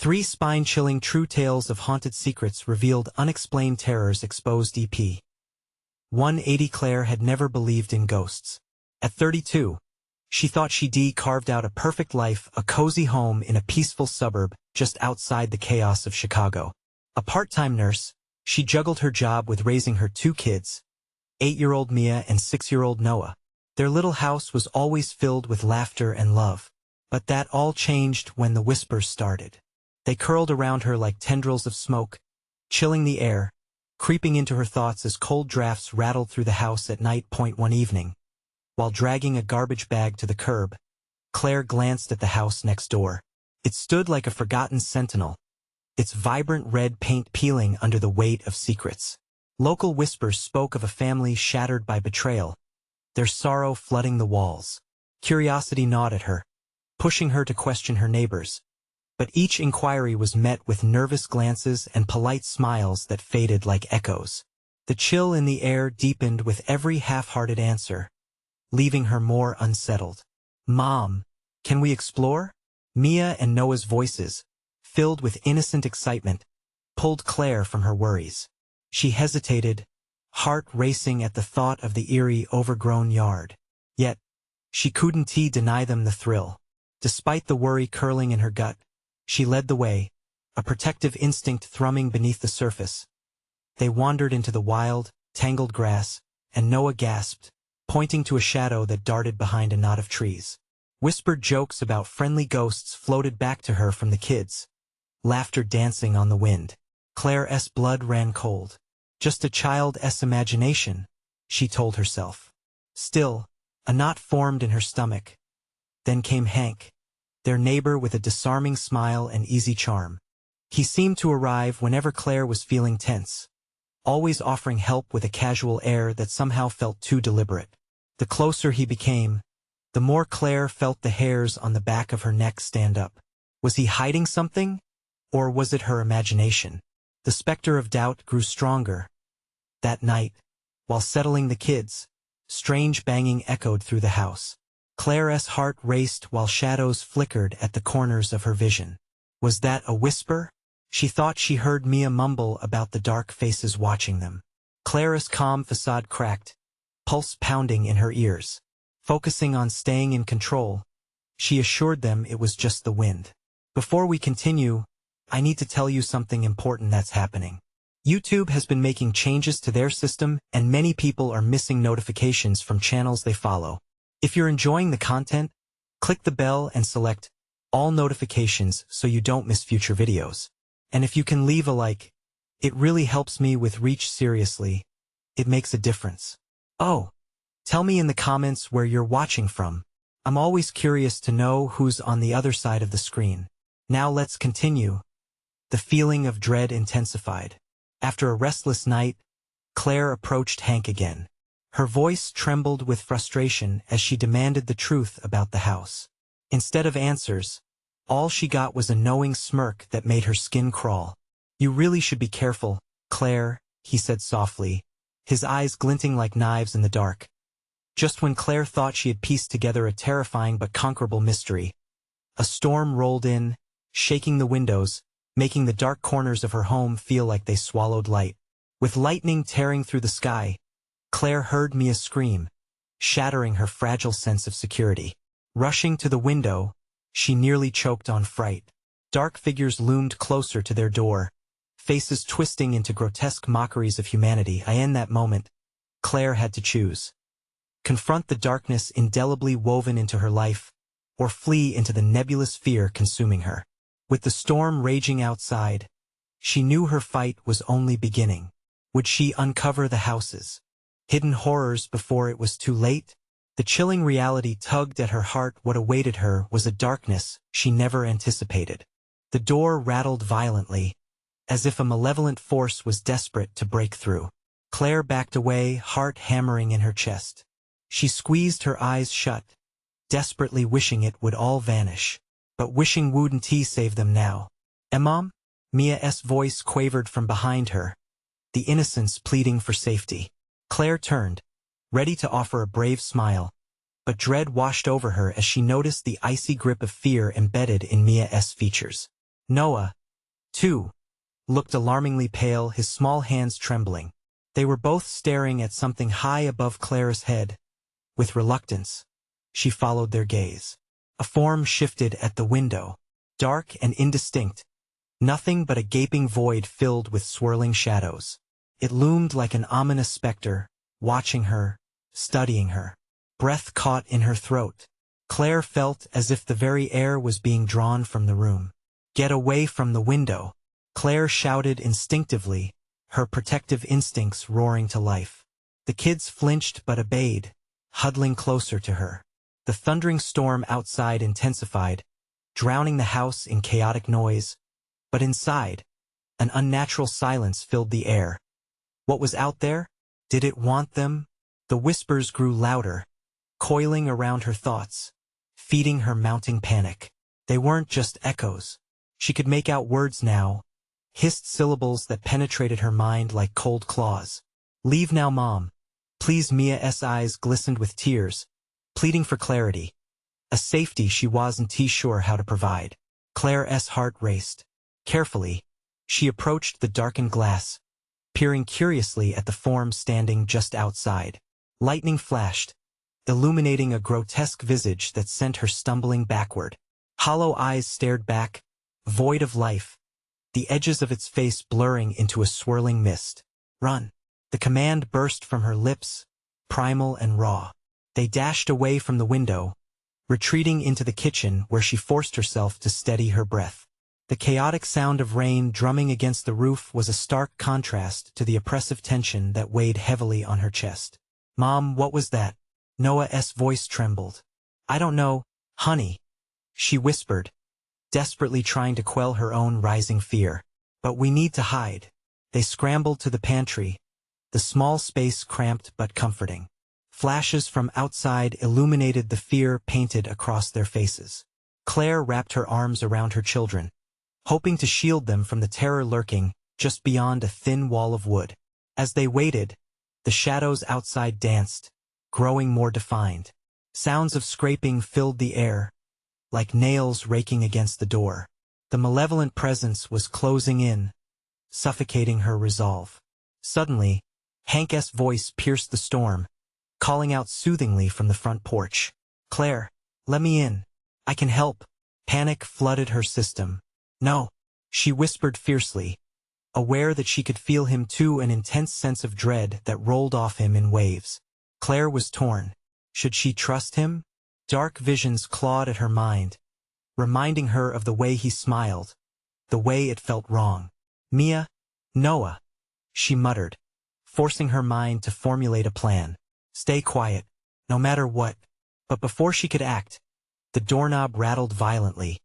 Three spine-chilling true tales of haunted secrets revealed unexplained terrors exposed EP. 180 Claire had never believed in ghosts. At 32, she thought she'd carved out a perfect life, a cozy home in a peaceful suburb just outside the chaos of Chicago. A part-time nurse, she juggled her job with raising her two kids, 8-year-old Mia and 6-year-old Noah. Their little house was always filled with laughter and love. But that all changed when the whispers started. They curled around her like tendrils of smoke, chilling the air, creeping into her thoughts as cold drafts rattled through the house at night. One evening, while dragging a garbage bag to the curb, Claire glanced at the house next door. It stood like a forgotten sentinel, its vibrant red paint peeling under the weight of secrets. Local whispers spoke of a family shattered by betrayal, their sorrow flooding the walls. Curiosity gnawed at her, pushing her to question her neighbors. But each inquiry was met with nervous glances and polite smiles that faded like echoes. The chill in the air deepened with every half-hearted answer, leaving her more unsettled. "Mom, can we explore?" Mia and Noah's voices, filled with innocent excitement, pulled Claire from her worries. She hesitated, heart racing at the thought of the eerie, overgrown yard. Yet, she couldn't deny them the thrill. Despite the worry curling in her gut, she led the way, a protective instinct thrumming beneath the surface. They wandered into the wild, tangled grass, and Noah gasped, pointing to a shadow that darted behind a knot of trees. Whispered jokes about friendly ghosts floated back to her from the kids, laughter dancing on the wind. Claire's blood ran cold. Just a child's imagination, she told herself. Still, a knot formed in her stomach. Then came Hank, their neighbor with a disarming smile and easy charm. He seemed to arrive whenever Claire was feeling tense, always offering help with a casual air that somehow felt too deliberate. The closer he became, the more Claire felt the hairs on the back of her neck stand up. Was he hiding something? Or was it her imagination? The specter of doubt grew stronger. That night, while settling the kids, strange banging echoed through the house. Claire's heart raced while shadows flickered at the corners of her vision. Was that a whisper? She thought she heard Mia mumble about the dark faces watching them. Claire's calm facade cracked, pulse pounding in her ears. Focusing on staying in control, she assured them it was just the wind. "Before we continue, I need to tell you something important that's happening. YouTube has been making changes to their system, and many people are missing notifications from channels they follow. If you're enjoying the content, click the bell and select all notifications so you don't miss future videos. And if you can leave a like, it really helps me with reach. Seriously, it makes a difference. Oh, tell me in the comments where you're watching from. I'm always curious to know who's on the other side of the screen. Now let's continue." The feeling of dread intensified. After a restless night, Claire approached Hank again. Her voice trembled with frustration as she demanded the truth about the house. Instead of answers, all she got was a knowing smirk that made her skin crawl. "You really should be careful, Claire," he said softly, his eyes glinting like knives in the dark. Just when Claire thought she had pieced together a terrifying but conquerable mystery, a storm rolled in, shaking the windows, making the dark corners of her home feel like they swallowed light. With lightning tearing through the sky, Claire heard Mia scream, shattering her fragile sense of security. Rushing to the window, she nearly choked on fright. Dark figures loomed closer to their door, faces twisting into grotesque mockeries of humanity. In that moment, Claire had to choose. Confront the darkness indelibly woven into her life, or flee into the nebulous fear consuming her. With the storm raging outside, she knew her fight was only beginning. Would she uncover the house's hidden horrors before it was too late? The chilling reality tugged at her heart. What awaited her was a darkness she never anticipated. The door rattled violently, as if a malevolent force was desperate to break through. Claire backed away, heart hammering in her chest. She squeezed her eyes shut, desperately wishing it would all vanish. But wishing wouldn't save them now. "Mom?" Mia's voice quavered from behind her, the innocence pleading for safety. Claire turned, ready to offer a brave smile, but dread washed over her as she noticed the icy grip of fear embedded in Mia's features. Noah, too, looked alarmingly pale, his small hands trembling. They were both staring at something high above Claire's head. With reluctance, she followed their gaze. A form shifted at the window, dark and indistinct, nothing but a gaping void filled with swirling shadows. It loomed like an ominous specter, watching her, studying her. Breath caught in her throat. Claire felt as if the very air was being drawn from the room. "Get away from the window!" Claire shouted instinctively, her protective instincts roaring to life. The kids flinched but obeyed, huddling closer to her. The thundering storm outside intensified, drowning the house in chaotic noise, but inside, an unnatural silence filled the air. What was out there? Did it want them? The whispers grew louder, coiling around her thoughts, feeding her mounting panic. They weren't just echoes. She could make out words now, hissed syllables that penetrated her mind like cold claws. "Leave now, Mom." Please. Mia's eyes glistened with tears, pleading for clarity, a safety she wasn't sure how to provide. Claire's heart raced. Carefully, she approached the darkened glass, peering curiously at the form standing just outside. Lightning flashed, illuminating a grotesque visage that sent her stumbling backward. Hollow eyes stared back, void of life, the edges of its face blurring into a swirling mist. "Run!" The command burst from her lips, primal and raw. They dashed away from the window, retreating into the kitchen where she forced herself to steady her breath. The chaotic sound of rain drumming against the roof was a stark contrast to the oppressive tension that weighed heavily on her chest. "Mom, what was that?" Noah's voice trembled. "I don't know, honey," she whispered, desperately trying to quell her own rising fear. "But we need to hide." They scrambled to the pantry, the small space cramped but comforting. Flashes from outside illuminated the fear painted across their faces. Claire wrapped her arms around her children, hoping to shield them from the terror lurking just beyond a thin wall of wood. As they waited, the shadows outside danced, growing more defined. Sounds of scraping filled the air, like nails raking against the door. The malevolent presence was closing in, suffocating her resolve. Suddenly, Hank's voice pierced the storm, calling out soothingly from the front porch. "Claire, let me in. I can help." Panic flooded her system. "No," she whispered fiercely, aware that she could feel him too, an intense sense of dread that rolled off him in waves. Claire was torn. Should she trust him? Dark visions clawed at her mind, reminding her of the way he smiled, the way it felt wrong. "Mia, Noah," she muttered, forcing her mind to formulate a plan. "Stay quiet, no matter what." But before she could act, the doorknob rattled violently,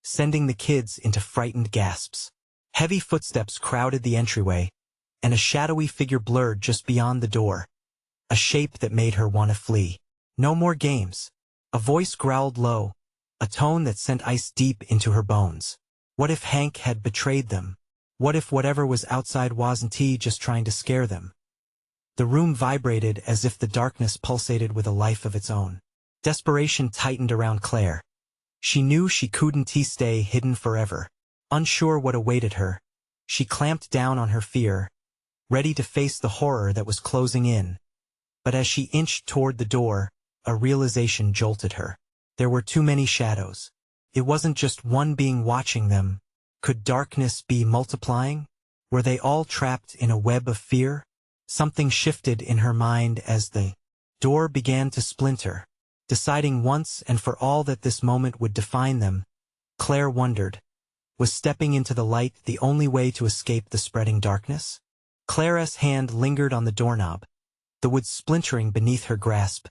sending the kids into frightened gasps. Heavy footsteps crowded the entryway, and a shadowy figure blurred just beyond the door, a shape that made her want to flee. "No more games." A voice growled low, a tone that sent ice deep into her bones. What if Hank had betrayed them? What if whatever was outside wasn't he just trying to scare them? The room vibrated as if the darkness pulsated with a life of its own. Desperation tightened around Claire. She knew she couldn't stay hidden forever. Unsure what awaited her, she clamped down on her fear, ready to face the horror that was closing in. But as she inched toward the door, a realization jolted her. There were too many shadows. It wasn't just one being watching them. Could darkness be multiplying? Were they all trapped in a web of fear? Something shifted in her mind as the door began to splinter. Deciding once and for all that this moment would define them, Claire wondered, was stepping into the light the only way to escape the spreading darkness? Claire's hand lingered on the doorknob, the wood splintering beneath her grasp,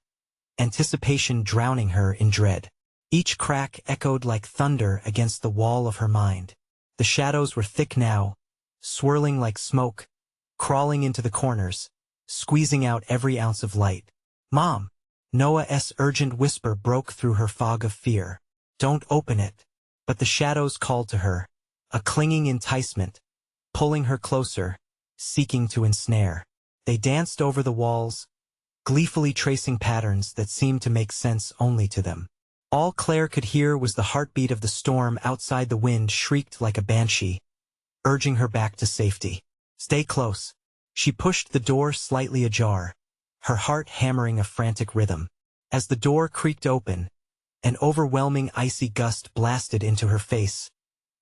anticipation drowning her in dread. Each crack echoed like thunder against the wall of her mind. The shadows were thick now, swirling like smoke, crawling into the corners, squeezing out every ounce of light. "Mom!" Noah's urgent whisper broke through her fog of fear. "Don't open it." But the shadows called to her, a clinging enticement, pulling her closer, seeking to ensnare. They danced over the walls, gleefully tracing patterns that seemed to make sense only to them. All Claire could hear was the heartbeat of the storm outside. The wind shrieked like a banshee, urging her back to safety. Stay close. She pushed the door slightly ajar, her heart hammering a frantic rhythm. As the door creaked open, an overwhelming icy gust blasted into her face,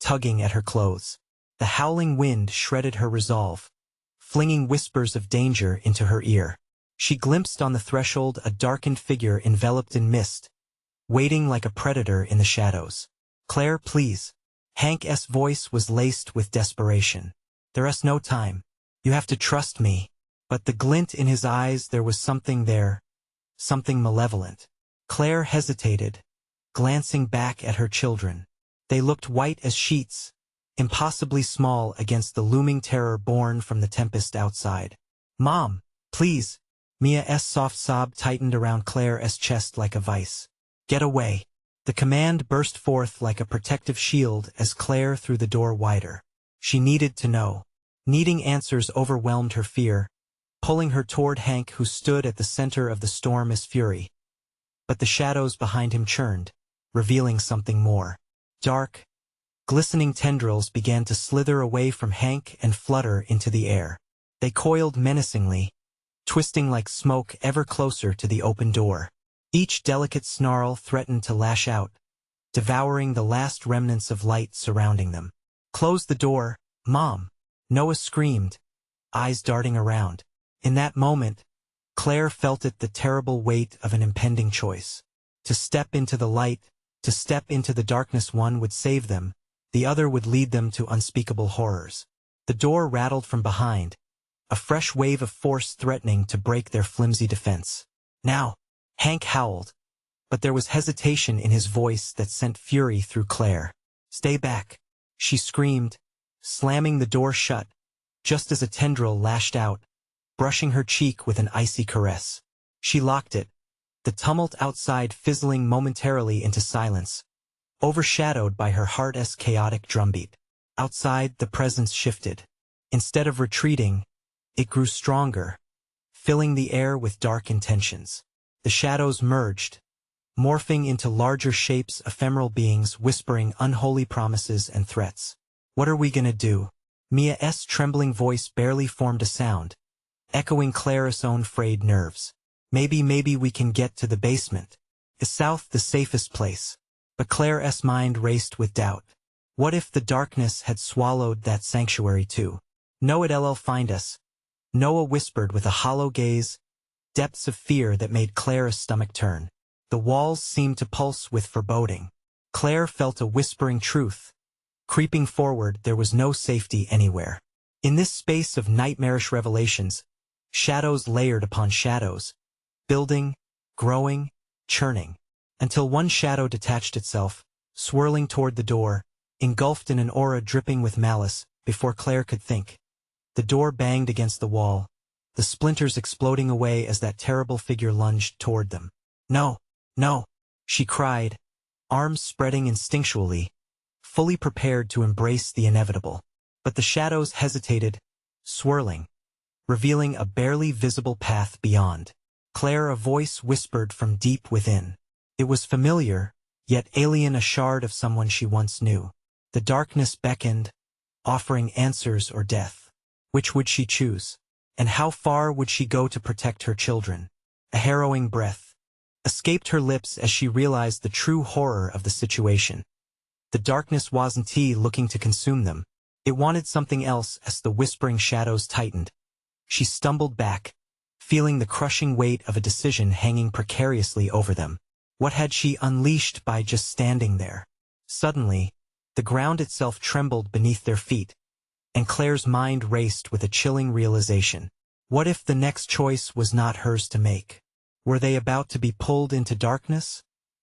tugging at her clothes. The howling wind shredded her resolve, flinging whispers of danger into her ear. She glimpsed on the threshold a darkened figure enveloped in mist, waiting like a predator in the shadows. Claire, please. Hank's voice was laced with desperation. There's no time. You have to trust me. But the glint in his eyes, there was something there, something malevolent. Claire hesitated, glancing back at her children. They looked white as sheets, impossibly small against the looming terror born from the tempest outside. Mom, please. Mia's soft sob tightened around Claire's chest like a vice. Get away. The command burst forth like a protective shield as Claire threw the door wider. She needed to know. Needing answers overwhelmed her fear, pulling her toward Hank, who stood at the center of the storm as fury. But the shadows behind him churned, revealing something more. Dark, glistening tendrils began to slither away from Hank and flutter into the air. They coiled menacingly, twisting like smoke ever closer to the open door. Each delicate snarl threatened to lash out, devouring the last remnants of light surrounding them. Close the door, Mom! Noah screamed, eyes darting around. In that moment, Claire felt it, the terrible weight of an impending choice. To step into the light, to step into the darkness. One would save them, the other would lead them to unspeakable horrors. The door rattled from behind, a fresh wave of force threatening to break their flimsy defense. Now, Hank howled, but there was hesitation in his voice that sent fury through Claire. Stay back, she screamed, slamming the door shut, just as a tendril lashed out, brushing her cheek with an icy caress. She locked it, the tumult outside fizzling momentarily into silence, overshadowed by her heart's chaotic drumbeat. Outside, the presence shifted. Instead of retreating, it grew stronger, filling the air with dark intentions. The shadows merged, morphing into larger shapes, ephemeral beings whispering unholy promises and threats. What are we gonna do? Mia's trembling voice barely formed a sound, echoing Claire's own frayed nerves. Maybe we can get to the basement. Is south the safest place? But Claire's mind raced with doubt. What if the darkness had swallowed that sanctuary too? No, it'll find us. Noah whispered with a hollow gaze, depths of fear that made Claire's stomach turn. The walls seemed to pulse with foreboding. Claire felt a whispering truth. Creeping forward, there was no safety anywhere. In this space of nightmarish revelations, shadows layered upon shadows, building, growing, churning, until one shadow detached itself, swirling toward the door, engulfed in an aura dripping with malice. Before Claire could think, the door banged against the wall, the splinters exploding away as that terrible figure lunged toward them. No, no, she cried, arms spreading instinctually, fully prepared to embrace the inevitable. But the shadows hesitated, swirling, revealing a barely visible path beyond. Claire, a voice whispered from deep within. It was familiar, yet alien, a shard of someone she once knew. The darkness beckoned, offering answers or death. Which would she choose? And how far would she go to protect her children? A harrowing breath escaped her lips as she realized the true horror of the situation. The darkness wasn't looking to consume them. It wanted something else. As the whispering shadows tightened, she stumbled back, feeling the crushing weight of a decision hanging precariously over them. What had she unleashed by just standing there? Suddenly, the ground itself trembled beneath their feet, and Claire's mind raced with a chilling realization. What if the next choice was not hers to make? Were they about to be pulled into darkness?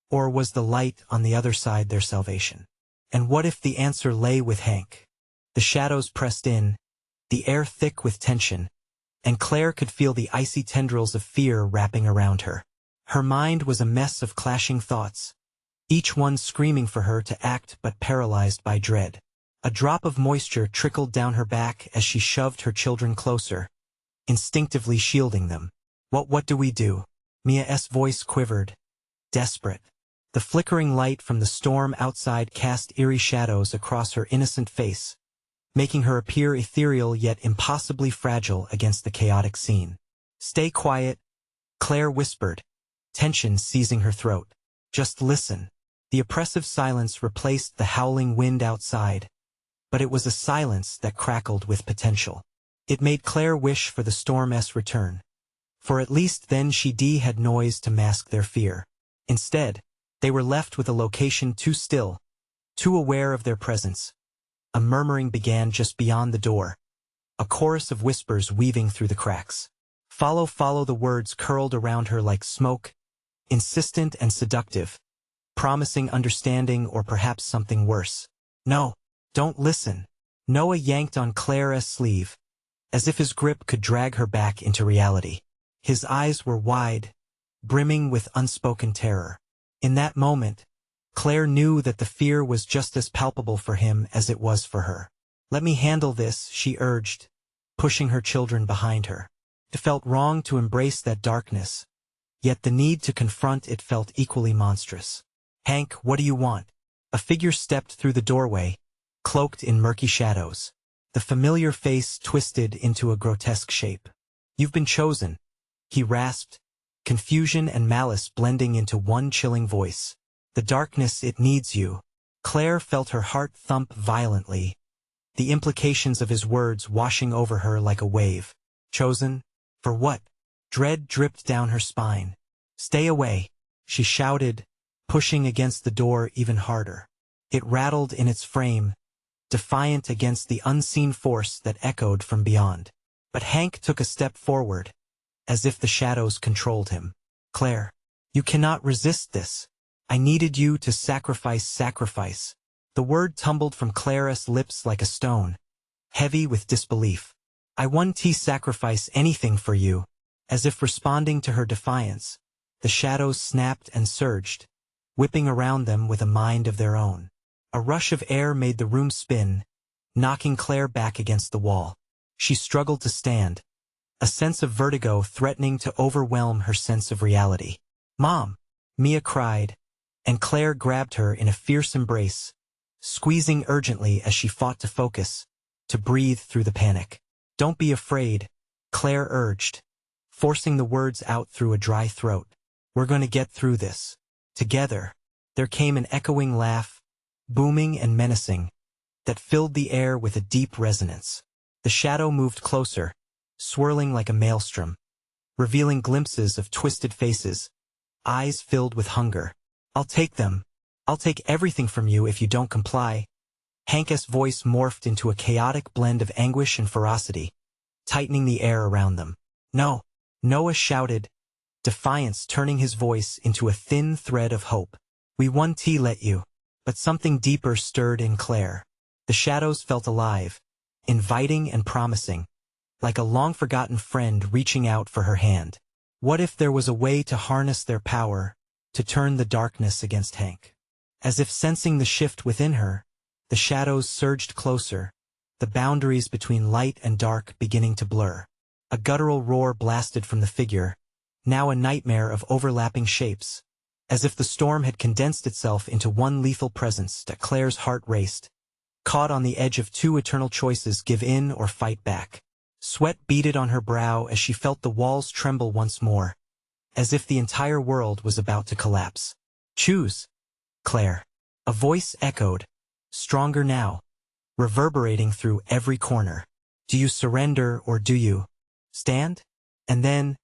Or was the light on the other side their salvation? And what if the answer lay with Hank? The shadows pressed in, the air thick with tension, and Claire could feel the icy tendrils of fear wrapping around her. Her mind was a mess of clashing thoughts, each one screaming for her to act but paralyzed by dread. A drop of moisture trickled down her back as she shoved her children closer, instinctively shielding them. What do we do? Mia's voice quivered, desperate. The flickering light from the storm outside cast eerie shadows across her innocent face, making her appear ethereal yet impossibly fragile against the chaotic scene. "Stay quiet," Claire whispered, tension seizing her throat. "Just listen." The oppressive silence replaced the howling wind outside, but it was a silence that crackled with potential. It made Claire wish for the storm's return, for at least then she'd had noise to mask their fear. Instead, they were left with a location too still, too aware of their presence. A murmuring began just beyond the door, a chorus of whispers weaving through the cracks. "Follow, follow," the words curled around her like smoke, insistent and seductive, promising understanding or perhaps something worse. "No, don't listen." Noah yanked on Claire's sleeve, as if his grip could drag her back into reality. His eyes were wide, brimming with unspoken terror. In that moment, Claire knew that the fear was just as palpable for him as it was for her. "Let me handle this," she urged, pushing her children behind her. It felt wrong to embrace that darkness, yet the need to confront it felt equally monstrous. "Hank, what do you want?" A figure stepped through the doorway, cloaked in murky shadows. The familiar face twisted into a grotesque shape. "You've been chosen," he rasped, confusion and malice blending into one chilling voice. "The darkness, it needs you." Claire felt her heart thump violently, the implications of his words washing over her like a wave. "Chosen? For what?" Dread dripped down her spine. "Stay away," she shouted, pushing against the door even harder. It rattled in its frame, defiant against the unseen force that echoed from beyond. But Hank took a step forward, as if the shadows controlled him. "Claire, you cannot resist this. I needed you to sacrifice." The word tumbled from Claire's lips like a stone, heavy with disbelief. "I wouldn't sacrifice anything for you." As if responding to her defiance, the shadows snapped and surged, whipping around them with a mind of their own. A rush of air made the room spin, knocking Claire back against the wall. She struggled to stand, a sense of vertigo threatening to overwhelm her sense of reality. "Mom!" Mia cried, and Claire grabbed her in a fierce embrace, squeezing urgently as she fought to focus, to breathe through the panic. "Don't be afraid," Claire urged, forcing the words out through a dry throat. "We're going to get through this. Together." There came an echoing laugh, booming and menacing, that filled the air with a deep resonance. The shadow moved closer, swirling like a maelstrom, revealing glimpses of twisted faces, eyes filled with hunger. "I'll take them. I'll take everything from you if you don't comply." Hank's voice morphed into a chaotic blend of anguish and ferocity, tightening the air around them. "No!" Noah shouted, defiance turning his voice into a thin thread of hope. "We won't let you." But something deeper stirred in Claire. The shadows felt alive, inviting and promising, like a long-forgotten friend reaching out for her hand. What if there was a way to harness their power, to turn the darkness against Hank? As if sensing the shift within her, the shadows surged closer, the boundaries between light and dark beginning to blur. A guttural roar blasted from the figure, now a nightmare of overlapping shapes, as if the storm had condensed itself into one lethal presence. That Claire's heart raced, caught on the edge of two eternal choices: give in or fight back. Sweat beaded on her brow as she felt the walls tremble once more, as if the entire world was about to collapse. "Choose, Claire." A voice echoed, stronger now, reverberating through every corner. "Do you surrender or do you stand?" And then,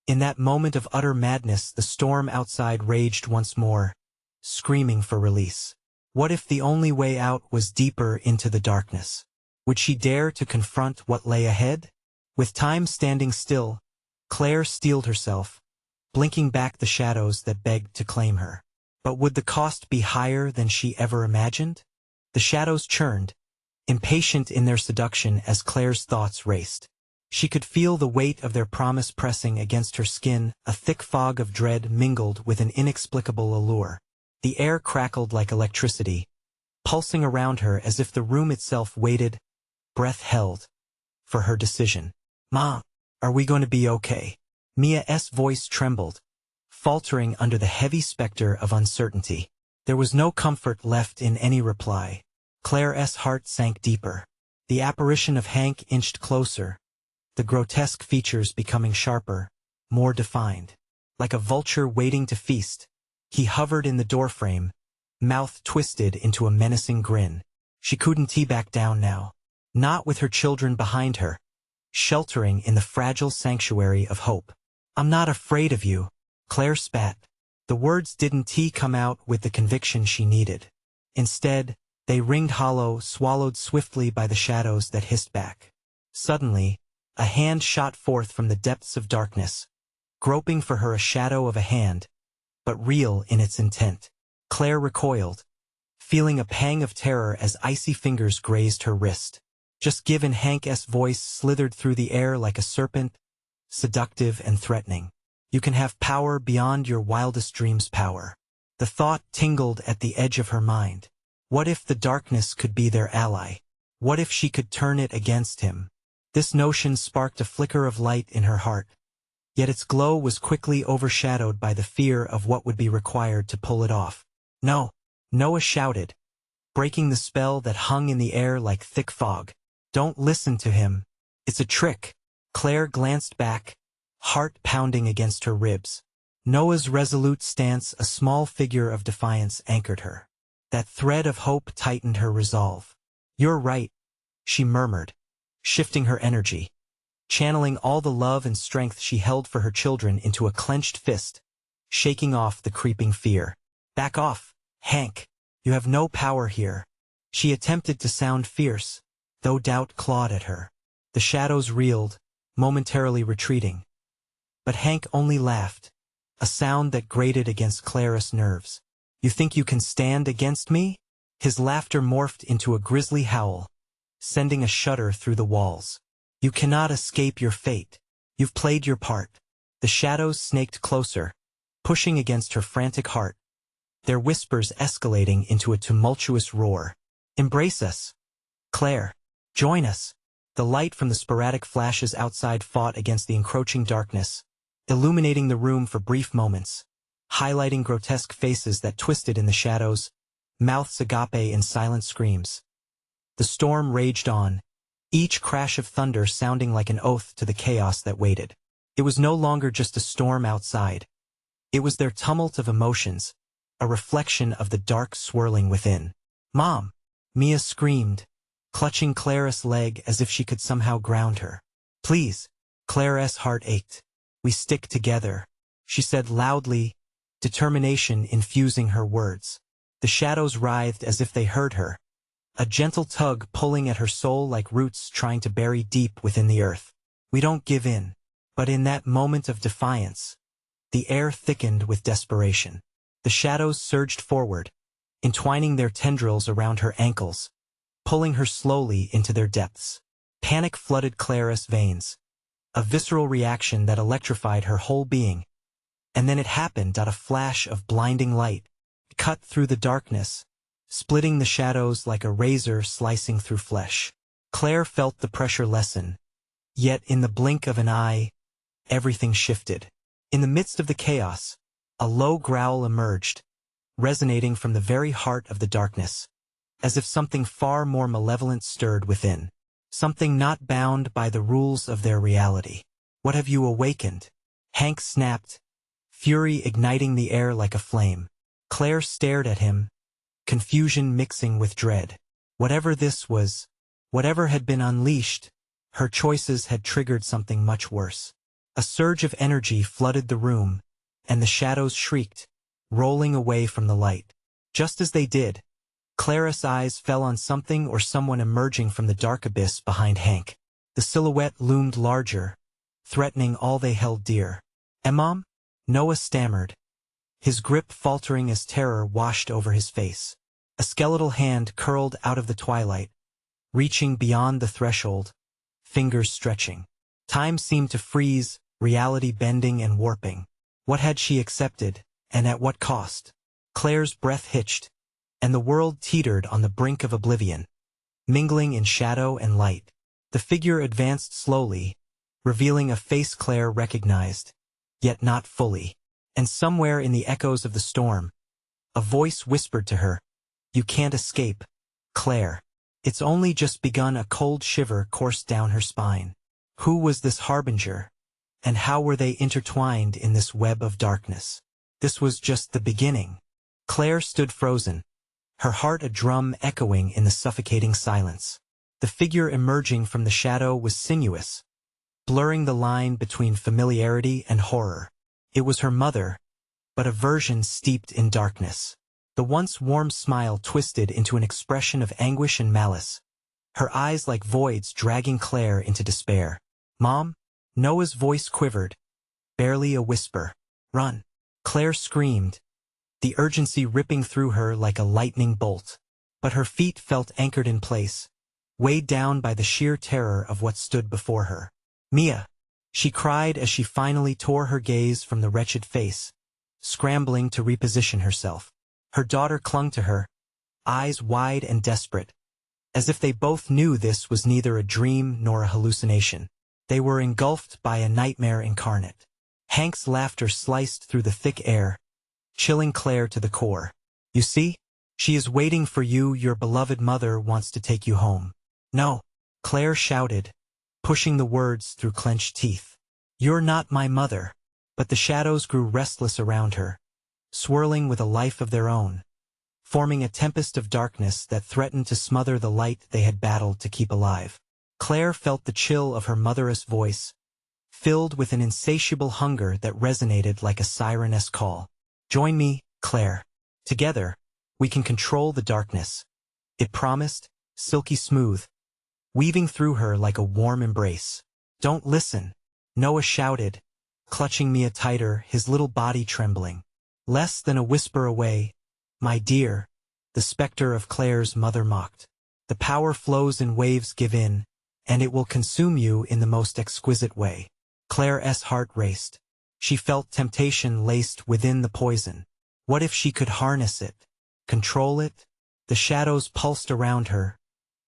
in that moment of utter madness, the storm outside raged once more, screaming for release. What if the only way out was deeper into the darkness? Would she dare to confront what lay ahead? With time standing still, Claire steeled herself, blinking back the shadows that begged to claim her. But would the cost be higher than she ever imagined? The shadows churned, impatient in their seduction as Claire's thoughts raced. She could feel the weight of their promise pressing against her skin, a thick fog of dread mingled with an inexplicable allure. The air crackled like electricity, pulsing around her as if the room itself waited, breath held, for her decision. "Mom, are we going to be okay?" Mia's voice trembled, faltering under the heavy specter of uncertainty. There was no comfort left in any reply. Claire's heart sank deeper. The apparition of Hank inched closer, the grotesque features becoming sharper, more defined. Like a vulture waiting to feast, he hovered in the doorframe, mouth twisted into a menacing grin. She couldn't back down now. Not with her children behind her, sheltering in the fragile sanctuary of hope. "I'm not afraid of you," Claire spat. The words didn't come out with the conviction she needed. Instead, they ringed hollow, swallowed swiftly by the shadows that hissed back. Suddenly, a hand shot forth from the depths of darkness, groping for her, a shadow of a hand, but real in its intent. Claire recoiled, feeling a pang of terror as icy fingers grazed her wrist. Just given Hank's voice slithered through the air like a serpent, seductive and threatening. "You can have power beyond your wildest dreams' power." The thought tingled at the edge of her mind. What if the darkness could be their ally? What if she could turn it against him? This notion sparked a flicker of light in her heart. Yet its glow was quickly overshadowed by the fear of what would be required to pull it off. "No!" Noah shouted, breaking the spell that hung in the air like thick fog. "Don't listen to him. It's a trick." Claire glanced back, heart pounding against her ribs. Noah's resolute stance, a small figure of defiance, anchored her. That thread of hope tightened her resolve. "You're right," she murmured, shifting her energy, channeling all the love and strength she held for her children into a clenched fist, shaking off the creeping fear. "Back off, Hank. You have no power here." She attempted to sound fierce, though doubt clawed at her. The shadows reeled, momentarily retreating. But Hank only laughed, a sound that grated against Claire's nerves. "You think you can stand against me?" His laughter morphed into a grisly howl, sending a shudder through the walls. "You cannot escape your fate. You've played your part." The shadows snaked closer, pushing against her frantic heart, their whispers escalating into a tumultuous roar. "Embrace us, Claire. Join us." The light from the sporadic flashes outside fought against the encroaching darkness, illuminating the room for brief moments, highlighting grotesque faces that twisted in the shadows, mouths agape in silent screams. The storm raged on, each crash of thunder sounding like an oath to the chaos that waited. It was no longer just a storm outside. It was their tumult of emotions, a reflection of the dark swirling within. "Mom!" Mia screamed, clutching Claire's leg as if she could somehow ground her. "Please." Claire's heart ached. "We stick together," she said loudly, determination infusing her words. The shadows writhed as if they heard her, a gentle tug pulling at her soul like roots trying to bury deep within the earth. "We don't give in." But in that moment of defiance, the air thickened with desperation. The shadows surged forward, entwining their tendrils around her ankles, pulling her slowly into their depths. Panic flooded Claire's veins, a visceral reaction that electrified her whole being. And then it happened. A flash of blinding light cut through the darkness, splitting the shadows like a razor slicing through flesh. Claire felt the pressure lessen, yet in the blink of an eye, everything shifted. In the midst of the chaos, a low growl emerged, resonating from the very heart of the darkness, as if something far more malevolent stirred within, something not bound by the rules of their reality. "What have you awakened?" Hank snapped, fury igniting the air like a flame. Claire stared at him, confusion mixing with dread. Whatever this was, whatever had been unleashed, her choices had triggered something much worse. A surge of energy flooded the room, and the shadows shrieked, rolling away from the light. Just as they did, Claire's eyes fell on something or someone emerging from the dark abyss behind Hank. The silhouette loomed larger, threatening all they held dear. "Mom?" Noah stammered, his grip faltering as terror washed over his face. A skeletal hand curled out of the twilight, reaching beyond the threshold, fingers stretching. Time seemed to freeze, reality bending and warping. What had she accepted, and at what cost? Claire's breath hitched, and the world teetered on the brink of oblivion, mingling in shadow and light. The figure advanced slowly, revealing a face Claire recognized, yet not fully. And somewhere in the echoes of the storm, a voice whispered to her, "You can't escape, Claire." It's only just begun. A cold shiver coursed down her spine. Who was this harbinger? And how were they intertwined in this web of darkness? This was just the beginning. Claire stood frozen, her heart a drum echoing in the suffocating silence. The figure emerging from the shadow was sinuous, blurring the line between familiarity and horror. It was her mother, but a version steeped in darkness. The once warm smile twisted into an expression of anguish and malice, her eyes like voids dragging Claire into despair. "Mom?" Noah's voice quivered, barely a whisper. "Run!" Claire screamed, the urgency ripping through her like a lightning bolt. But her feet felt anchored in place, weighed down by the sheer terror of what stood before her. "Mia!" she cried as she finally tore her gaze from the wretched face, scrambling to reposition herself. Her daughter clung to her, eyes wide and desperate, as if they both knew this was neither a dream nor a hallucination. They were engulfed by a nightmare incarnate. Hank's laughter sliced through the thick air, chilling Claire to the core. "You see? She is waiting for you. Your beloved mother wants to take you home." "No!" Claire shouted, pushing the words through clenched teeth. "You're not my mother." But the shadows grew restless around her, swirling with a life of their own, forming a tempest of darkness that threatened to smother the light they had battled to keep alive. Claire felt the chill of her mother's voice, filled with an insatiable hunger that resonated like a siren-esque call. "Join me, Claire. Together, we can control the darkness," it promised, silky smooth, weaving through her like a warm embrace. "Don't listen," Noah shouted, clutching Mia tighter, his little body trembling. Less than a whisper away, "My dear," the specter of Claire's mother mocked. "The power flows in waves. Give in, and it will consume you in the most exquisite way." Claire's heart raced. She felt temptation laced within the poison. What if she could harness it, control it? The shadows pulsed around her,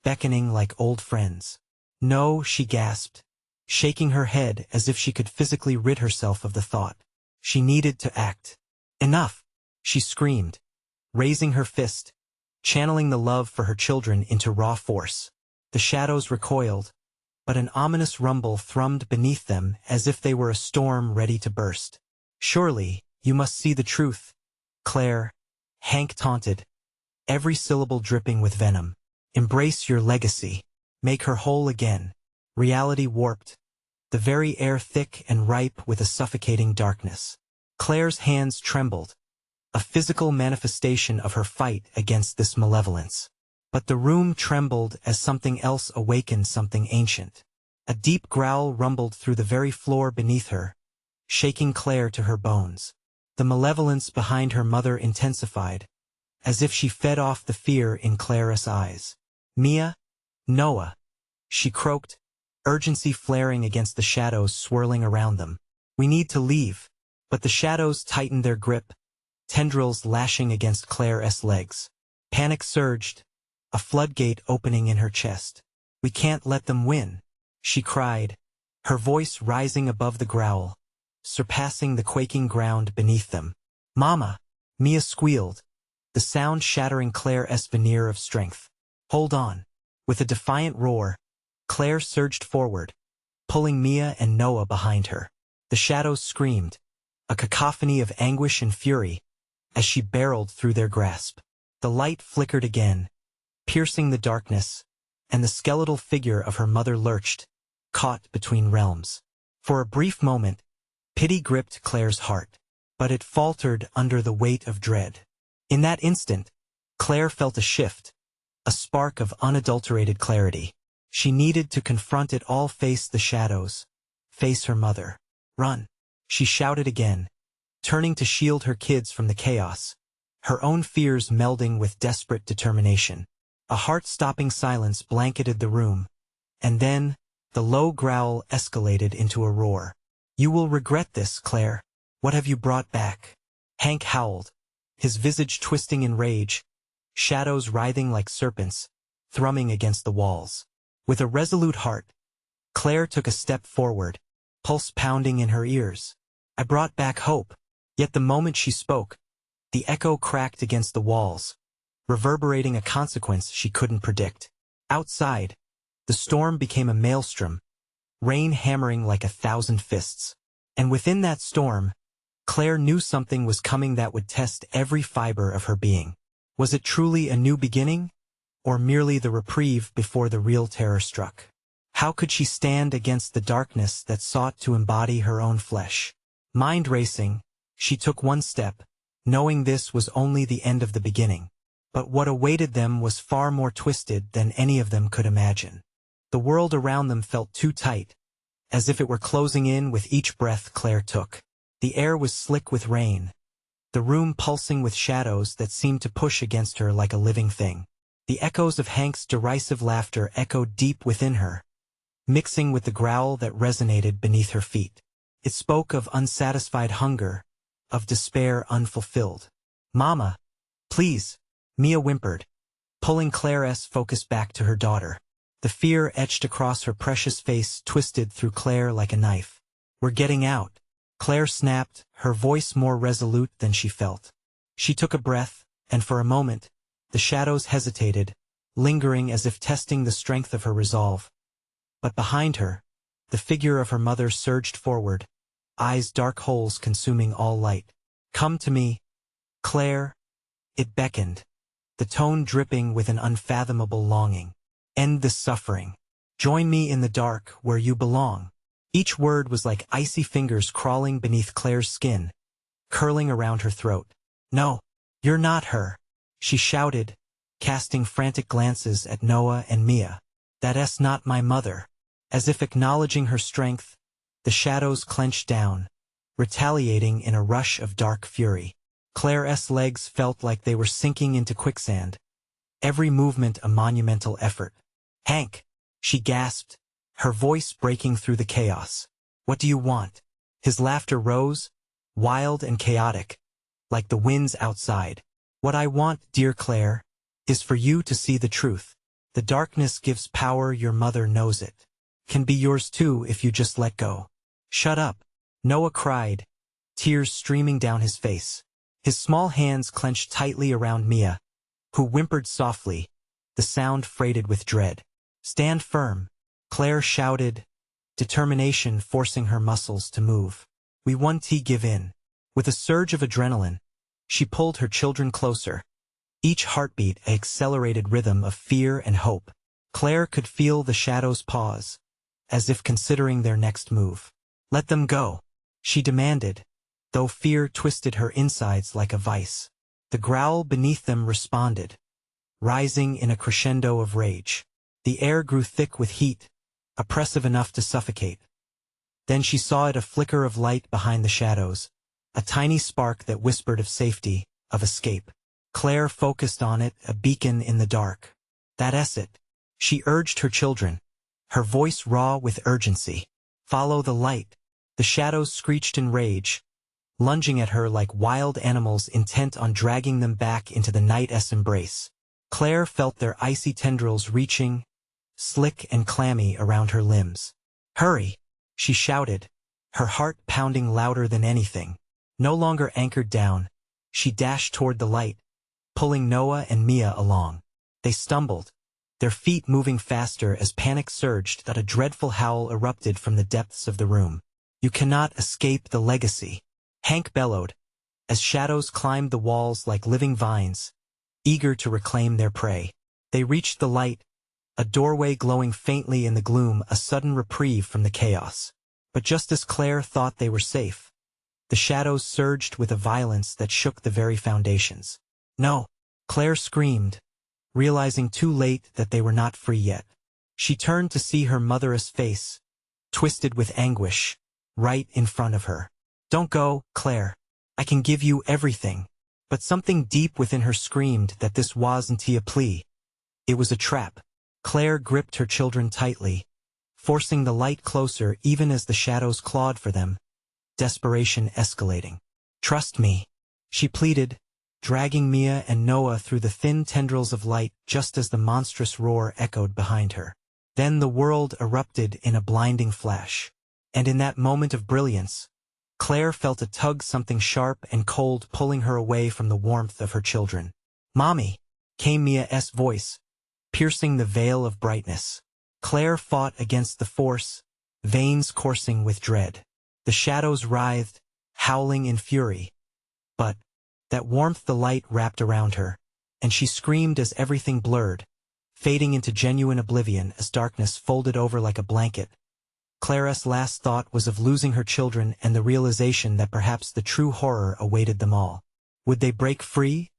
beckoning like old friends. "No," she gasped, shaking her head as if she could physically rid herself of the thought. She needed to act. "Enough!" she screamed, raising her fist, channeling the love for her children into raw force. The shadows recoiled, but an ominous rumble thrummed beneath them as if they were a storm ready to burst. "Surely, you must see the truth, Claire," Hank taunted, every syllable dripping with venom. "Embrace your legacy. Make her whole again." Reality warped, the very air thick and ripe with a suffocating darkness. Claire's hands trembled, a physical manifestation of her fight against this malevolence. But the room trembled as something else awakened, something ancient. A deep growl rumbled through the very floor beneath her, shaking Claire to her bones. The malevolence behind her mother intensified, as if she fed off the fear in Claire's eyes. "Mia? Noah," she croaked, urgency flaring against the shadows swirling around them. "We need to leave." But the shadows tightened their grip, tendrils lashing against Claire's legs. Panic surged, a floodgate opening in her chest. "We can't let them win," she cried, her voice rising above the growl, surpassing the quaking ground beneath them. "Mama!" Mia squealed, the sound shattering Claire's veneer of strength. "Hold on." With a defiant roar, Claire surged forward, pulling Mia and Noah behind her. The shadows screamed, a cacophony of anguish and fury, as she barreled through their grasp. The light flickered again, piercing the darkness, and the skeletal figure of her mother lurched, caught between realms. For a brief moment, pity gripped Claire's heart, but it faltered under the weight of dread. In that instant, Claire felt a shift, a spark of unadulterated clarity. She needed to confront it all, face the shadows, face her mother. "Run!" she shouted again, turning to shield her kids from the chaos, her own fears melding with desperate determination. A heart-stopping silence blanketed the room, and then, the low growl escalated into a roar. "You will regret this, Claire. What have you brought back?" Hank howled, his visage twisting in rage, shadows writhing like serpents, thrumming against the walls. With a resolute heart, Claire took a step forward, pulse pounding in her ears. "I brought back hope." Yet the moment she spoke, the echo cracked against the walls, reverberating a consequence she couldn't predict. Outside, the storm became a maelstrom, rain hammering like 1,000 fists. And within that storm, Claire knew something was coming that would test every fiber of her being. Was it truly a new beginning, or merely the reprieve before the real terror struck? How could she stand against the darkness that sought to embody her own flesh? Mind racing, she took one step, knowing this was only the end of the beginning. But what awaited them was far more twisted than any of them could imagine. The world around them felt too tight, as if it were closing in with each breath Claire took. The air was slick with rain, the room pulsing with shadows that seemed to push against her like a living thing. The echoes of Hank's derisive laughter echoed deep within her, mixing with the growl that resonated beneath her feet. It spoke of unsatisfied hunger, of despair unfulfilled. "Mama, please," Mia whimpered, pulling Claire's focus back to her daughter. The fear etched across her precious face twisted through Claire like a knife. "We're getting out," Claire snapped, her voice more resolute than she felt. She took a breath, and for a moment, the shadows hesitated, lingering as if testing the strength of her resolve. But behind her, the figure of her mother surged forward, eyes dark holes consuming all light. "Come to me, Claire," it beckoned, the tone dripping with an unfathomable longing. "End this suffering. Join me in the dark where you belong." Each word was like icy fingers crawling beneath Claire's skin, curling around her throat. "No, you're not her," she shouted, casting frantic glances at Noah and Mia. "That's not my mother." As if acknowledging her strength, the shadows clenched down, retaliating in a rush of dark fury. Claire's legs felt like they were sinking into quicksand, every movement a monumental effort. "Hank," she gasped, her voice breaking through the chaos. "What do you want?" His laughter rose, wild and chaotic, like the winds outside. "What I want, dear Claire, is for you to see the truth. The darkness gives power, your mother knows it. Can be yours too if you just let go." "Shut up," Noah cried, tears streaming down his face. His small hands clenched tightly around Mia, who whimpered softly, the sound freighted with dread. "Stand firm," Claire shouted, determination forcing her muscles to move. "We won't give in." With a surge of adrenaline, she pulled her children closer, each heartbeat an accelerated rhythm of fear and hope. Claire could feel the shadows pause, as if considering their next move. "Let them go," she demanded, though fear twisted her insides like a vice. The growl beneath them responded, rising in a crescendo of rage. The air grew thick with heat, oppressive enough to suffocate. Then she saw it, a flicker of light behind the shadows, a tiny spark that whispered of safety, of escape. Claire focused on it, a beacon in the dark. "That's it," she urged her children, her voice raw with urgency. "Follow the light." The shadows screeched in rage, lunging at her like wild animals intent on dragging them back into the night's embrace. Claire felt their icy tendrils reaching, slick and clammy around her limbs. "Hurry!" she shouted, her heart pounding louder than anything. No longer anchored down, she dashed toward the light, pulling Noah and Mia along. They stumbled, their feet moving faster as panic surged that a dreadful howl erupted from the depths of the room. "You cannot escape the legacy," Hank bellowed, as shadows climbed the walls like living vines, eager to reclaim their prey. They reached the light, a doorway glowing faintly in the gloom, a sudden reprieve from the chaos. But just as Claire thought they were safe, the shadows surged with a violence that shook the very foundations. "No!" Claire screamed, realizing too late that they were not free yet. She turned to see her mother's face, twisted with anguish, right in front of her. "Don't go, Claire. I can give you everything." But something deep within her screamed that this wasn't a plea. It was a trap. Claire gripped her children tightly, forcing the light closer even as the shadows clawed for them, desperation escalating. "Trust me," she pleaded, dragging Mia and Noah through the thin tendrils of light just as the monstrous roar echoed behind her. Then the world erupted in a blinding flash. And in that moment of brilliance, Claire felt a tug, something sharp and cold pulling her away from the warmth of her children. "Mommy!" came Mia's voice, piercing the veil of brightness. Claire fought against the force, veins coursing with dread. The shadows writhed, howling in fury. But that warmth, the light wrapped around her, and she screamed as everything blurred, fading into genuine oblivion as darkness folded over like a blanket. Claire's last thought was of losing her children and the realization that perhaps the true horror awaited them all. Would they break free?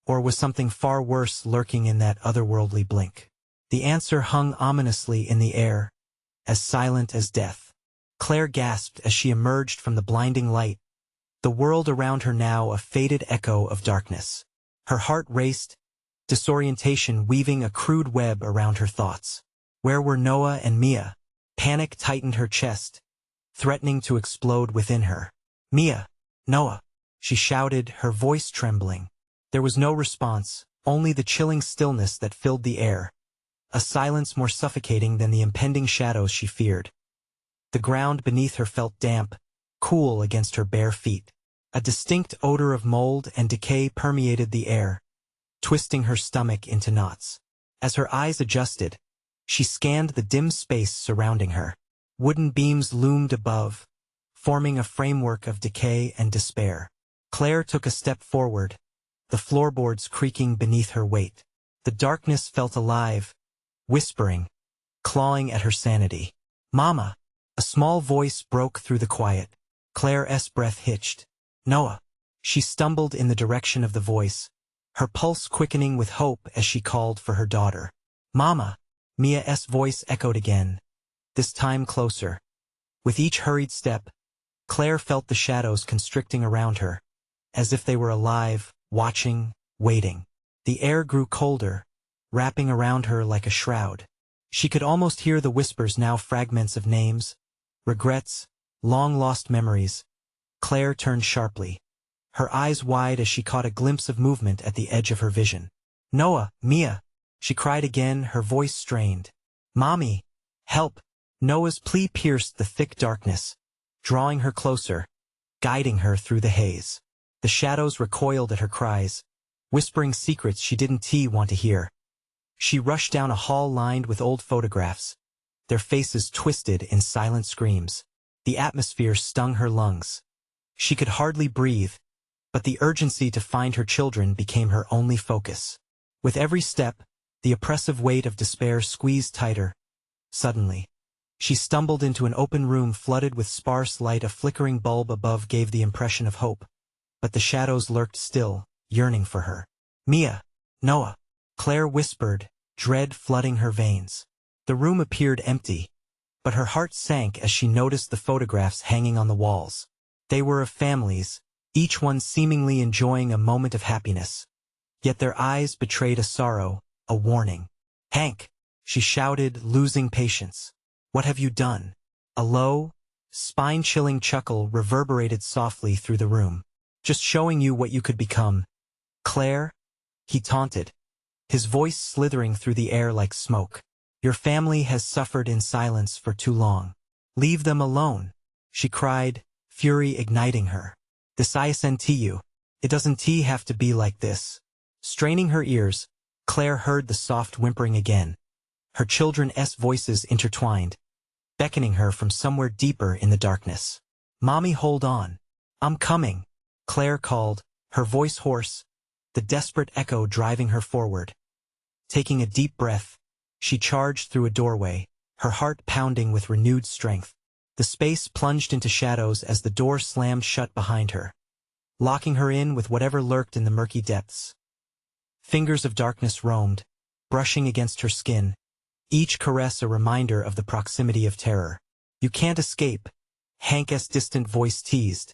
Or was something far worse lurking in that otherworldly blink? The answer hung ominously in the air, as silent as death. Claire gasped as she emerged from the blinding light, the world around her now a faded echo of darkness. Her heart raced, disorientation weaving a crude web around her thoughts. Where were Noah and Mia? Panic tightened her chest, threatening to explode within her. "Mia! Noah!" she shouted, her voice trembling. There was no response, only the chilling stillness that filled the air, a silence more suffocating than the impending shadows she feared. The ground beneath her felt damp, cool against her bare feet. A distinct odor of mold and decay permeated the air, twisting her stomach into knots. As her eyes adjusted, she scanned the dim space surrounding her. Wooden beams loomed above, forming a framework of decay and despair. Claire took a step forward, the floorboards creaking beneath her weight. The darkness felt alive, whispering, clawing at her sanity. "Mama!" A small voice broke through the quiet. Claire's breath hitched. "Noah!" She stumbled in the direction of the voice, her pulse quickening with hope as she called for her daughter. "Mama!" Mia's voice echoed again, this time closer. With each hurried step, Claire felt the shadows constricting around her, as if they were alive, watching, waiting. The air grew colder, wrapping around her like a shroud. She could almost hear the whispers, now fragments of names, regrets, long-lost memories. Claire turned sharply, her eyes wide as she caught a glimpse of movement at the edge of her vision. "Noah! Mia!" she cried again, her voice strained. "Mommy! Help!" Noah's plea pierced the thick darkness, drawing her closer, guiding her through the haze. The shadows recoiled at her cries, whispering secrets she didn't want to hear. She rushed down a hall lined with old photographs, their faces twisted in silent screams. The atmosphere stung her lungs. She could hardly breathe, but the urgency to find her children became her only focus. With every step, the oppressive weight of despair squeezed tighter. Suddenly, she stumbled into an open room flooded with sparse light. A flickering bulb above gave the impression of hope, but the shadows lurked still, yearning for her. "Mia! Noah!" Claire whispered, dread flooding her veins. The room appeared empty, but her heart sank as she noticed the photographs hanging on the walls. They were of families, each one seemingly enjoying a moment of happiness. Yet their eyes betrayed a sorrow, a warning. "Hank!" she shouted, losing patience. "What have you done?" A low, spine-chilling chuckle reverberated softly through the room. "Just showing you what you could become, Claire," he taunted, his voice slithering through the air like smoke. "Your family has suffered in silence for too long. Leave them alone," she cried, fury igniting her. "This isn't you. It doesn't have to be like this." Straining her ears, Claire heard the soft whimpering again, her children's voices intertwined, beckoning her from somewhere deeper in the darkness. "Mommy, hold on. I'm coming," Claire called, her voice hoarse, the desperate echo driving her forward. Taking a deep breath, she charged through a doorway, her heart pounding with renewed strength. The space plunged into shadows as the door slammed shut behind her, locking her in with whatever lurked in the murky depths. Fingers of darkness roamed, brushing against her skin, each caress a reminder of the proximity of terror. "You can't escape," Hank's distant voice teased,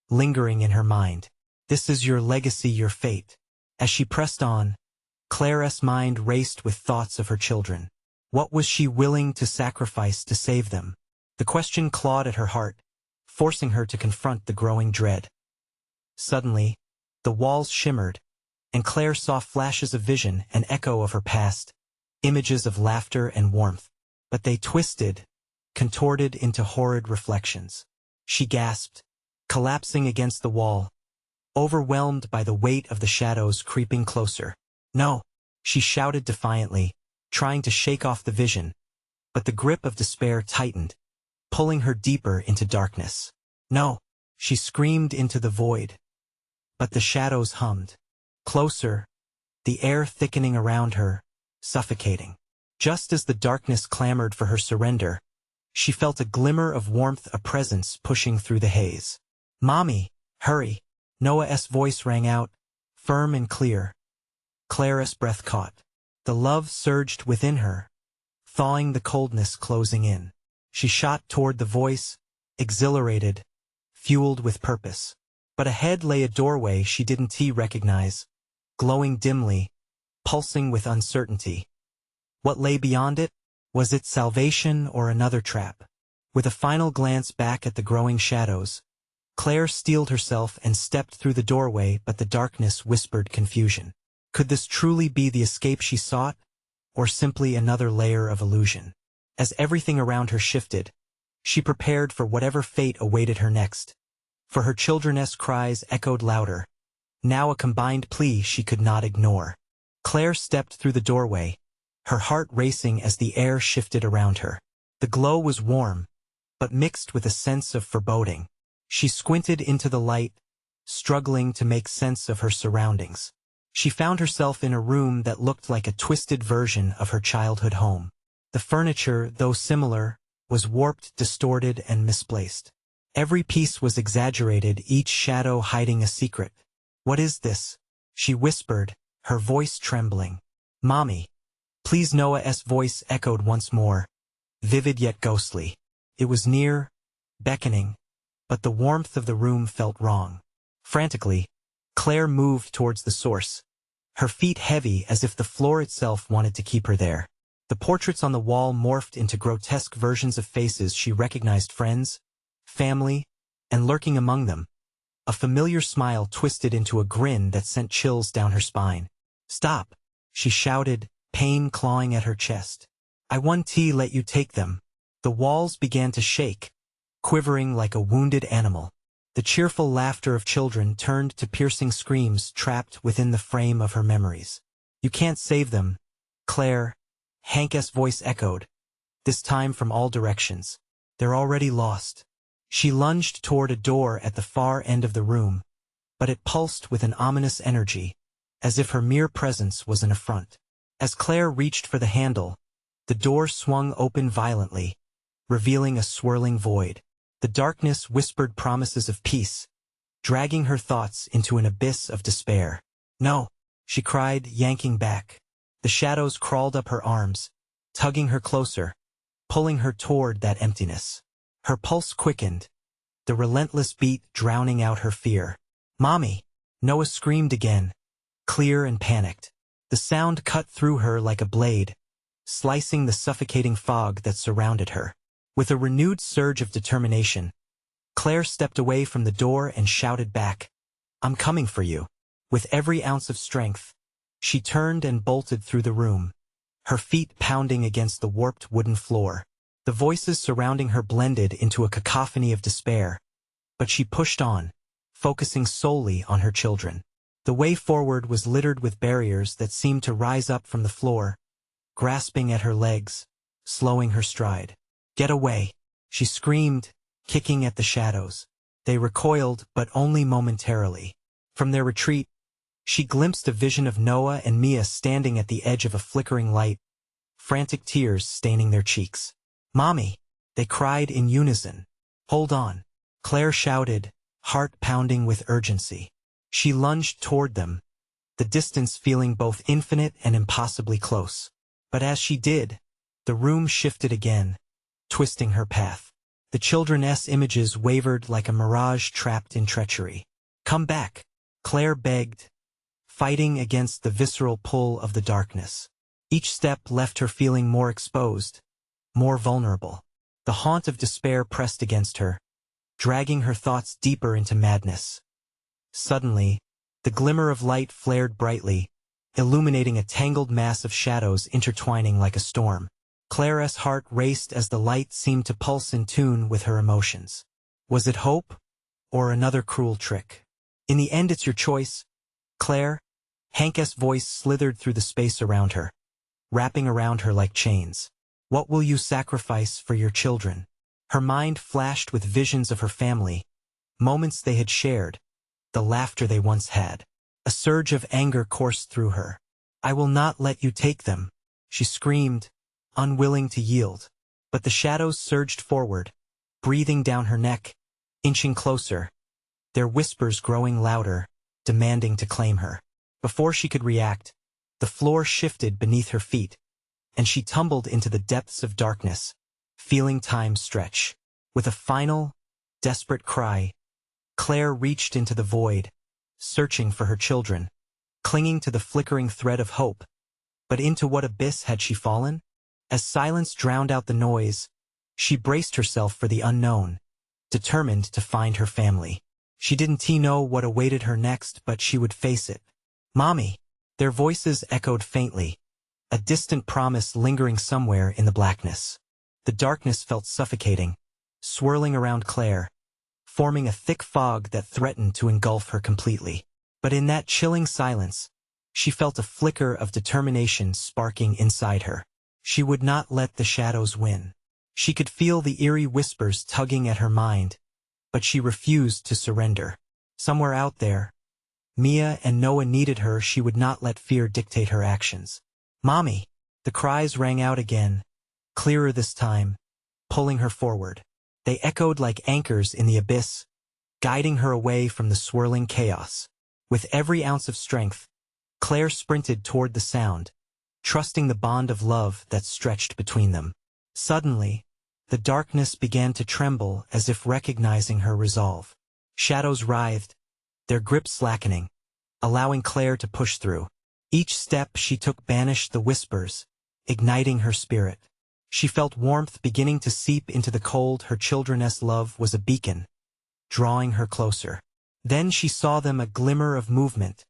lingering in her mind. "This is your legacy, your fate." As she pressed on, Claire's mind raced with thoughts of her children. What was she willing to sacrifice to save them? The question clawed at her heart, forcing her to confront the growing dread. Suddenly, the walls shimmered, and Claire saw flashes of vision, an echo of her past, images of laughter and warmth. But they twisted, contorted into horrid reflections. She gasped, collapsing against the wall, overwhelmed by the weight of the shadows creeping closer. "No!" she shouted defiantly, trying to shake off the vision, but the grip of despair tightened, pulling her deeper into darkness. "No!" she screamed into the void. But the shadows hummed. Closer, the air thickening around her, suffocating. Just as the darkness clamored for her surrender, she felt a glimmer of warmth, a presence pushing through the haze. "Mommy, hurry!" Noah's voice rang out, firm and clear. Claire's breath caught. The love surged within her, thawing the coldness closing in. She shot toward the voice, exhilarated, fueled with purpose. But ahead lay a doorway she didn't recognize, glowing dimly, pulsing with uncertainty. What lay beyond it? Was it salvation or another trap? With a final glance back at the growing shadows, Claire steeled herself and stepped through the doorway, but the darkness whispered confusion. Could this truly be the escape she sought, or simply another layer of illusion? As everything around her shifted, she prepared for whatever fate awaited her next. For her children's cries echoed louder, now a combined plea she could not ignore. Claire stepped through the doorway, her heart racing as the air shifted around her. The glow was warm, but mixed with a sense of foreboding. She squinted into the light, struggling to make sense of her surroundings. She found herself in a room that looked like a twisted version of her childhood home. The furniture, though similar, was warped, distorted, and misplaced. Every piece was exaggerated, each shadow hiding a secret. "What is this?" she whispered, her voice trembling. "Mommy, please." Noah's voice echoed once more, vivid yet ghostly. It was near, beckoning, but the warmth of the room felt wrong. Frantically, Claire moved towards the source, her feet heavy as if the floor itself wanted to keep her there. The portraits on the wall morphed into grotesque versions of faces she recognized, friends, family, and lurking among them, a familiar smile twisted into a grin that sent chills down her spine. "Stop!" she shouted, pain clawing at her chest. "I won't let you take them." The walls began to shake, quivering like a wounded animal. The cheerful laughter of children turned to piercing screams trapped within the frame of her memories. "You can't save them, Claire," Hank's voice echoed, this time from all directions. "They're already lost." She lunged toward a door at the far end of the room, but it pulsed with an ominous energy, as if her mere presence was an affront. As Claire reached for the handle, the door swung open violently, revealing a swirling void. The darkness whispered promises of peace, dragging her thoughts into an abyss of despair. "No!" she cried, yanking back. The shadows crawled up her arms, tugging her closer, pulling her toward that emptiness. Her pulse quickened, the relentless beat drowning out her fear. "Mommy!" Noah screamed again, clear and panicked. The sound cut through her like a blade, slicing the suffocating fog that surrounded her. With a renewed surge of determination, Claire stepped away from the door and shouted back, "I'm coming for you." With every ounce of strength, she turned and bolted through the room, her feet pounding against the warped wooden floor. The voices surrounding her blended into a cacophony of despair, but she pushed on, focusing solely on her children. The way forward was littered with barriers that seemed to rise up from the floor, grasping at her legs, slowing her stride. "Get away!" she screamed, kicking at the shadows. They recoiled, but only momentarily. From their retreat, she glimpsed a vision of Noah and Mia standing at the edge of a flickering light, frantic tears staining their cheeks. "Mommy!" they cried in unison. "Hold on!" Claire shouted, heart pounding with urgency. She lunged toward them, the distance feeling both infinite and impossibly close. But as she did, the room shifted again, twisting her path. The children's images wavered like a mirage trapped in treachery. "Come back!" Claire begged, fighting against the visceral pull of the darkness. Each step left her feeling more exposed, more vulnerable. The haunt of despair pressed against her, dragging her thoughts deeper into madness. Suddenly, the glimmer of light flared brightly, illuminating a tangled mass of shadows intertwining like a storm. Claire's heart raced as the light seemed to pulse in tune with her emotions. Was it hope, or another cruel trick. In the end, it's your choice, Claire. Hank's voice slithered through the space around her, wrapping around her like chains. What will you sacrifice for your children? Her mind flashed with visions of her family, moments they had shared, the laughter they once had. A surge of anger coursed through her. I will not let you take them, she screamed, unwilling to yield. But the shadows surged forward, breathing down her neck, inching closer, their whispers growing louder, demanding to claim her. Before she could react, the floor shifted beneath her feet, and she tumbled into the depths of darkness, feeling time stretch. With a final, desperate cry, Claire reached into the void, searching for her children, clinging to the flickering thread of hope. But into what abyss had she fallen? As silence drowned out the noise, she braced herself for the unknown, determined to find her family. She didn't know what awaited her next, but she would face it. Mommy! Their voices echoed faintly, a distant promise lingering somewhere in the blackness. The darkness felt suffocating, swirling around Claire, forming a thick fog that threatened to engulf her completely. But in that chilling silence, she felt a flicker of determination sparking inside her. She would not let the shadows win. She could feel the eerie whispers tugging at her mind, but she refused to surrender. Somewhere out there, Mia and Noah needed her. She would not let fear dictate her actions. Mommy! The cries rang out again, clearer this time, pulling her forward. They echoed like anchors in the abyss, guiding her away from the swirling chaos. With every ounce of strength, Claire sprinted toward the sound, trusting the bond of love that stretched between them. Suddenly, the darkness began to tremble as if recognizing her resolve. Shadows writhed, their grip slackening, allowing Claire to push through. Each step she took banished the whispers, igniting her spirit. She felt warmth beginning to seep into the cold. Her children's love was a beacon, drawing her closer. Then she saw them, a glimmer of movement,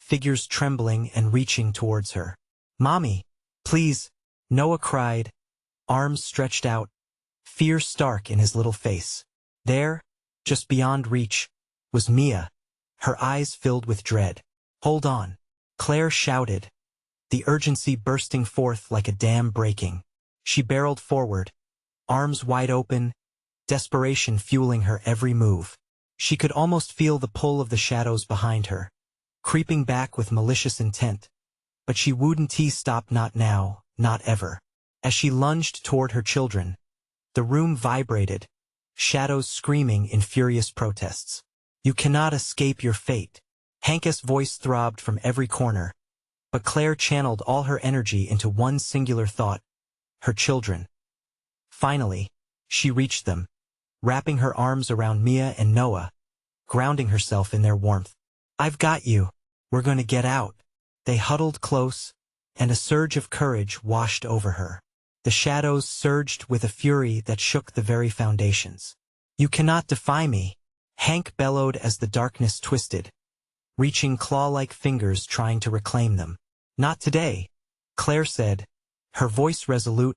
figures trembling and reaching towards her. Mommy, please, Noah cried, arms stretched out, fear stark in his little face. There, just beyond reach, was Mia, her eyes filled with dread. Hold on, Claire shouted, the urgency bursting forth like a dam breaking. She barreled forward, arms wide open, desperation fueling her every move. She could almost feel the pull of the shadows behind her, creeping back with malicious intent. But she wouldn't stop, not now, not ever. As she lunged toward her children, the room vibrated, shadows screaming in furious protests. You cannot escape your fate. Hank's voice throbbed from every corner, but Claire channeled all her energy into one singular thought: her children. Finally, she reached them, wrapping her arms around Mia and Noah, grounding herself in their warmth. I've got you. We're going to get out. They huddled close, and a surge of courage washed over her. The shadows surged with a fury that shook the very foundations. You cannot defy me, Hank bellowed as the darkness twisted, reaching claw-like fingers trying to reclaim them. Not today, Claire said, her voice resolute,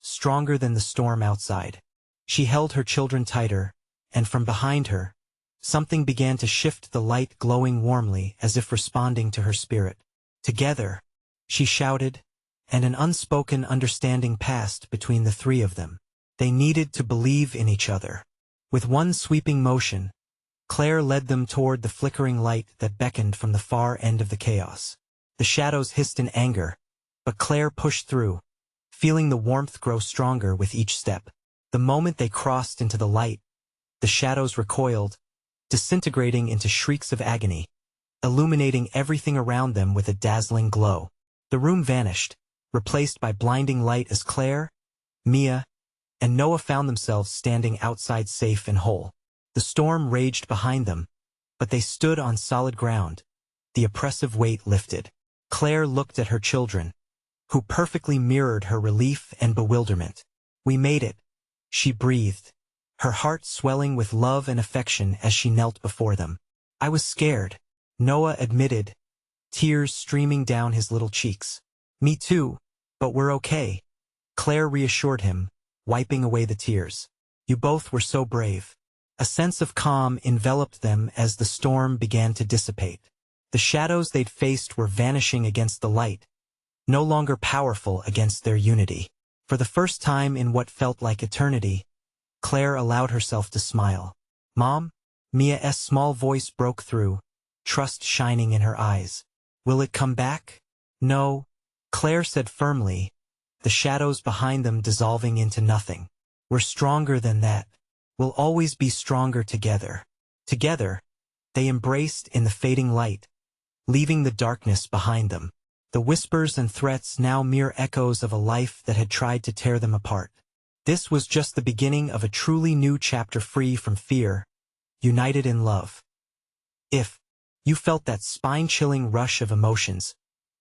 stronger than the storm outside. She held her children tighter, and from behind her, something began to shift, the light glowing warmly as if responding to her spirit. Together, she shouted, and an unspoken understanding passed between the three of them. They needed to believe in each other. With one sweeping motion, Claire led them toward the flickering light that beckoned from the far end of the chaos. The shadows hissed in anger, but Claire pushed through, feeling the warmth grow stronger with each step. The moment they crossed into the light, the shadows recoiled, disintegrating into shrieks of agony, illuminating everything around them with a dazzling glow. The room vanished, replaced by blinding light as Claire, Mia, and Noah found themselves standing outside safe and whole. The storm raged behind them, but they stood on solid ground, the oppressive weight lifted. Claire looked at her children, who perfectly mirrored her relief and bewilderment. We made it, she breathed, her heart swelling with love and affection as she knelt before them. I was scared, Noah admitted, tears streaming down his little cheeks. Me too, but we're okay, Claire reassured him, wiping away the tears. You both were so brave. A sense of calm enveloped them as the storm began to dissipate. The shadows they'd faced were vanishing against the light, no longer powerful against their unity. For the first time in what felt like eternity, Claire allowed herself to smile. "Mom?" Mia's small voice broke through, trust shining in her eyes. "Will it come back?" "No," Claire said firmly, the shadows behind them dissolving into nothing. "We're stronger than that. We'll always be stronger together." Together, they embraced in the fading light, leaving the darkness behind them. The whispers and threats now mere echoes of a life that had tried to tear them apart. This was just the beginning of a truly new chapter, free from fear, united in love. If you felt that spine-chilling rush of emotions,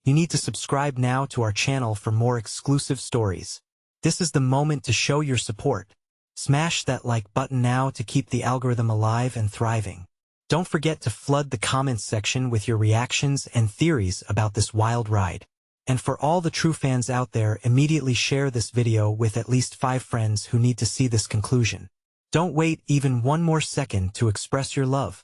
you need to subscribe now to our channel for more exclusive stories. This is the moment to show your support. Smash that like button now to keep the algorithm alive and thriving. Don't forget to flood the comments section with your reactions and theories about this wild ride. And for all the true fans out there, immediately share this video with at least 5 friends who need to see this conclusion. Don't wait even one more second to express your love.